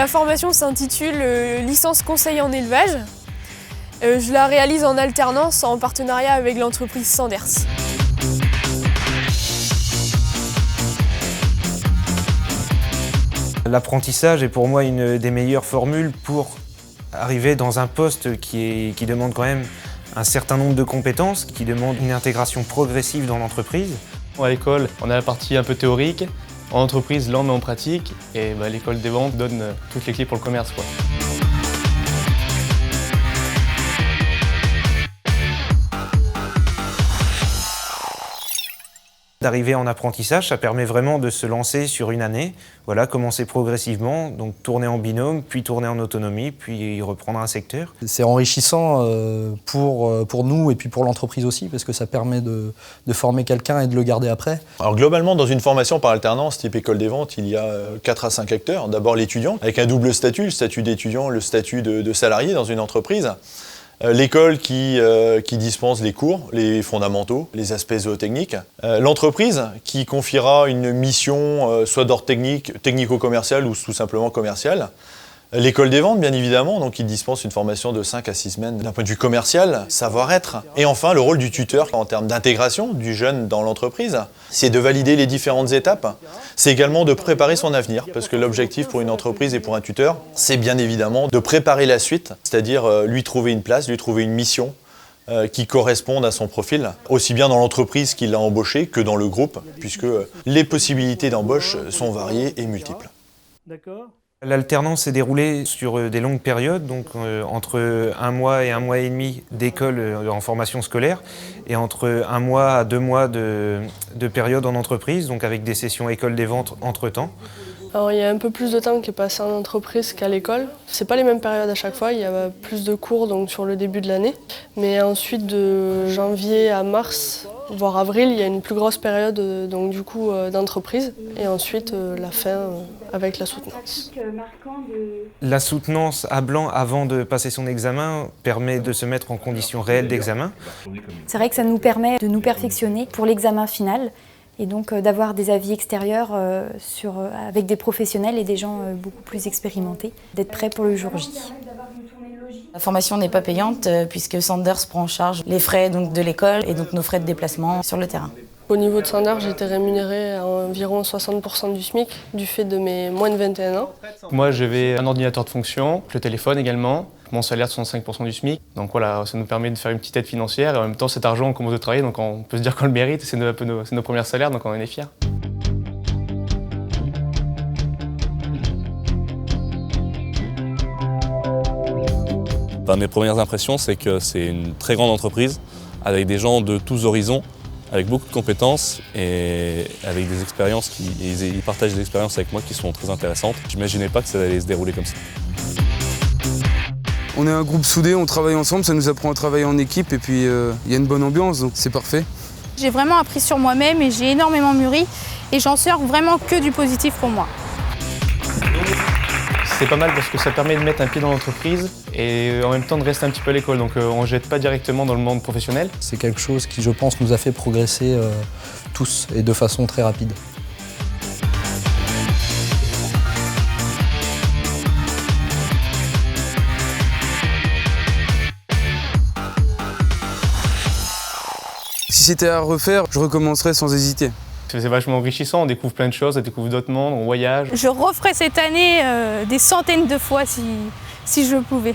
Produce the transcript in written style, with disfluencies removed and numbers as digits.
La formation s'intitule Licence conseil en élevage. Je la réalise en alternance en partenariat avec l'entreprise Sanders. L'apprentissage est pour moi une des meilleures formules pour arriver dans un poste qui demande quand même un certain nombre de compétences, qui demande une intégration progressive dans l'entreprise. À l'école, on a la partie un peu théorique. En entreprise, là on met en pratique et l'école des ventes donne toutes les clés pour le commerce, quoi. D'arriver en apprentissage, ça permet vraiment de se lancer sur une année, voilà, commencer progressivement, donc tourner en binôme, puis tourner en autonomie, puis reprendre un secteur. C'est enrichissant pour nous et puis pour l'entreprise aussi, parce que ça permet de former quelqu'un et de le garder après. Alors globalement, dans une formation par alternance type école des ventes, il y a 4 à 5 acteurs. D'abord l'étudiant, avec un double statut, le statut d'étudiant, le statut de salarié dans une entreprise. L'école qui dispense les cours, les fondamentaux, les aspects zootechniques. L'entreprise qui confiera une mission soit d'ordre technique, technico-commercial ou tout simplement commercial. L'école des ventes, bien évidemment, donc qui dispense une formation de 5 à 6 semaines d'un point de vue commercial, savoir-être. Et enfin, le rôle du tuteur en termes d'intégration du jeune dans l'entreprise, c'est de valider les différentes étapes. C'est également de préparer son avenir, parce que l'objectif pour une entreprise et pour un tuteur, c'est bien évidemment de préparer la suite, c'est-à-dire lui trouver une place, lui trouver une mission qui corresponde à son profil, aussi bien dans l'entreprise qui l'a embauché que dans le groupe, puisque les possibilités d'embauche sont variées et multiples. D'accord. L'alternance s'est déroulée sur des longues périodes, donc entre 1 mois et 1 mois et demi d'école en formation scolaire et entre 1 mois à 2 mois de période en entreprise, donc avec des sessions école des ventes entre-temps. Alors, il y a un peu plus de temps qui est passé en entreprise qu'à l'école. C'est pas les mêmes périodes à chaque fois, il y a plus de cours donc, sur le début de l'année. Mais ensuite, de janvier à mars, voire avril, il y a une plus grosse période d'entreprise. Et ensuite, la fin avec la soutenance. La soutenance à blanc avant de passer son examen permet de se mettre en conditions réelles d'examen. C'est vrai que ça nous permet de nous perfectionner pour l'examen final. Et donc d'avoir des avis extérieurs avec des professionnels et des gens beaucoup plus expérimentés, d'être prêts pour le jour J. La formation n'est pas payante puisque Sanders prend en charge les frais donc, de l'école et donc nos frais de déplacement sur le terrain. Au niveau de Sanders, j'étais rémunérée à environ 60% du SMIC du fait de mes moins de 21 ans. Moi j'avais un ordinateur de fonction, le téléphone également. Mon salaire de 65% du SMIC. Donc voilà, ça nous permet de faire une petite aide financière et en même temps cet argent on commence à travailler donc on peut se dire qu'on le mérite, c'est nos premiers salaires donc on en est fiers. Mes premières impressions, c'est que c'est une très grande entreprise avec des gens de tous horizons, avec beaucoup de compétences et avec des expériences ils partagent des expériences avec moi qui sont très intéressantes. J'imaginais pas que ça allait se dérouler comme ça. On est un groupe soudé, on travaille ensemble, ça nous apprend à travailler en équipe et puis il y a une bonne ambiance, donc c'est parfait. J'ai vraiment appris sur moi-même et j'ai énormément mûri et j'en sors vraiment que du positif pour moi. C'est pas mal parce que ça permet de mettre un pied dans l'entreprise et en même temps de rester un petit peu à l'école, donc on ne jette pas directement dans le monde professionnel. C'est quelque chose qui, je pense, nous a fait progresser tous et de façon très rapide. Si c'était à refaire, je recommencerais sans hésiter. C'est vachement enrichissant, on découvre plein de choses, on découvre d'autres mondes, on voyage. Je referais cette année des centaines de fois si je pouvais.